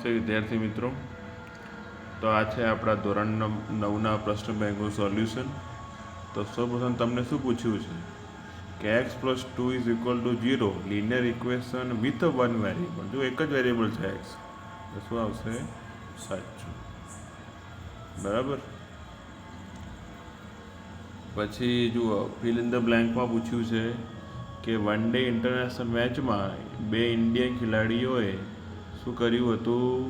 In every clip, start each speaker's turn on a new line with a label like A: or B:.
A: નમસ્તે વિદ્યાર્થી મિત્રો. તો આ છે આપણા ધોરણ 9ના પ્રશ્ન બેંકનું સોલ્યુશન. તો સૌપ્રથમ તમને શું પૂછ્યું છે કે x plus 2 is equal to 0 linear equation with one variable. જો એક જ વેરિયેબલ છે એક્સ, તો શું આવશે? સાચું. બરાબર. પછી જુઓ, ફિલ ઇન ધ બ્લેન્કમાં પૂછ્યું છે કે વન ડે ઇન્ટરનેશનલ મેચમાં બે ઇન્ડિયન ખેલાડીઓએ શું કર્યું હતું?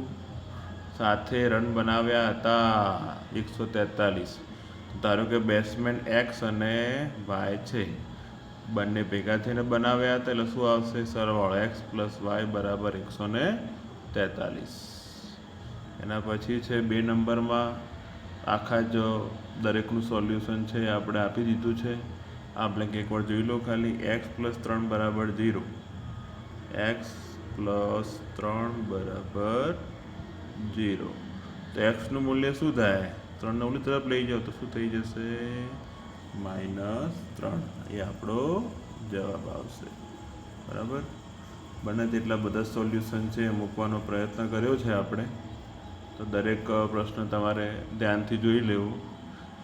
A: સાથે રન બનાવ્યા હતા 143. ધારો કે બેટ્સમેન એક્સ અને વાય છે, બંને ભેગા થઈને બનાવ્યા હતા, એટલે શું આવશે? સરવાળો એક્સ પ્લસ વાય બરાબર 143. એના પછી છે 2 નંબરમાં આખા જ દરેકનું સોલ્યુશન છે આપણે આપી દીધું છે. આ બ્લેન્ક એકવાર જોઈ લો ખાલી. એક્સ પ્લસ 3 બરાબર 0. એક્સ પ્લસ 3 બરાબર 0. તો એક્સનું મૂલ્ય શું થાય? 3ને ઓલી તરફ લઈ જાઓ તો શું થઈ જશે? -3. એ આપણો જવાબ આવશે. બરાબર. બને તેટલા બધા સોલ્યુશન છે મૂકવાનો પ્રયત્ન કર્યો છે આપણે. તો દરેક પ્રશ્ન તમારે ધ્યાનથી જોઈ લેવું.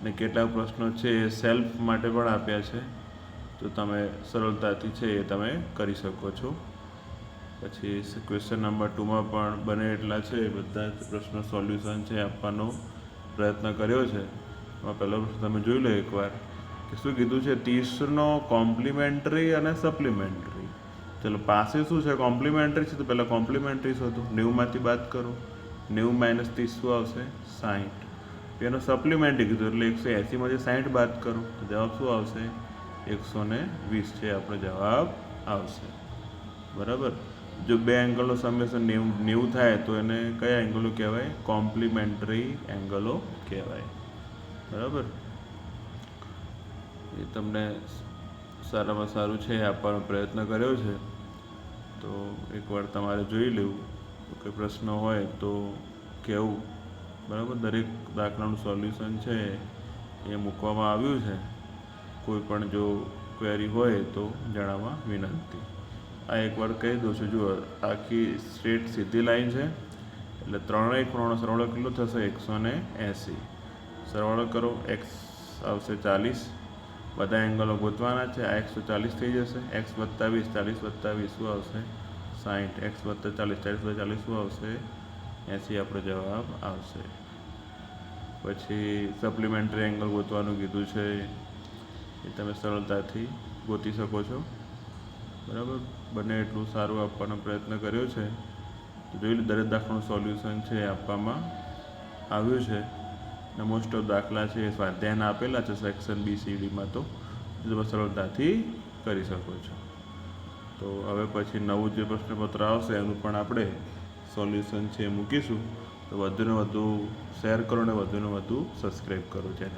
A: ને કેટલાક પ્રશ્નો છે એ સેલ્ફ માટે પણ આપ્યા છે, તો તમે સરળતાથી છે એ તમે કરી શકો છો. પછી ક્વેશ્ચન નંબર 2માં પણ બને એટલા છે બધા જ પ્રશ્નો સોલ્યુશન છે આપવાનો પ્રયત્ન કર્યો છે. એમાં પહેલો પ્રશ્ન તમે જોઈ લો એકવાર કે શું કીધું છે? 30નો કોમ્પ્લિમેન્ટરી અને સપ્લિમેન્ટરી. ચલો, પાસે શું છે? કોમ્પ્લિમેન્ટરી છે, તો પહેલાં કોમ્પ્લિમેન્ટરી શોધો. 90માંથી બાદ કરો. 90 - 30 શું આવશે? 60. એનો સપ્લિમેન્ટરી કીધું એટલે 180માંથી 60 બાદ કરો તો જવાબ શું આવશે? 120 છે આપણો જવાબ આવશે. બરાબર. જો બે એંગલનો સમેશન 90 થાય તો એને કયા એંગલો કહેવાય? કોમ્પ્લિમેન્ટરી એંગલો કહેવાય. બરાબર. એ તમને સારામાં સારું છે આપવાનો પ્રયત્ન કર્યો છે, તો એકવાર તમારે જોઈ લેવું. કોઈ પ્રશ્ન હોય તો કહેવું. બરાબર. દરેક દાખલાનું સોલ્યુશન છે એ મૂકવામાં આવ્યું છે. કોઈ પણ જો ક્વેરી હોય તો જણાવવા વિનંતી. આ એકવાર કહી દઉં છું. જુઓ, આખી સ્ટ્રેટ સીધી લાઈન છે, એટલે ત્રણેય ખૂણાનો સરવાળો કેટલો થશે? 180. સરવાળો કરો, એક્સ આવશે 40. બધા એંગલો ગોતવાના છે. આ 140 થઈ જશે. એક્સ વત્તા 20, 40 વત્તા 20 શું આવશે? 60. એક્સ વત્તા 40, 40 વત્તા 40 શું આવશે? 80 આપણો જવાબ આવશે. પછી સપ્લિમેન્ટરી એંગલ ગોતવાનું કીધું છે, એ તમે સરળતાથી ગોતી શકો છો. બરાબર. બને એટલું સારું આપવાનો પ્રયત્ન કર્યો છે. તો જોઈ લો, દરેક દાખલાનું સોલ્યુશન છે આપવામાં આવ્યું છે. અને મોસ્ટ ઓફ દાખલા છે એ સ્વાધ્યાયના આપેલા છે સેક્શન BCDમાં, તો તમે સરળતાથી કરી શકો છો. તો હવે પછી નવું જે પ્રશ્નપત્ર આવશે એનું પણ આપણે સોલ્યુશન છે મૂકીશું. તો વધુને વધુ શેર કરો અને વધુને વધુ સબસ્ક્રાઈબ કરો ચેનલ.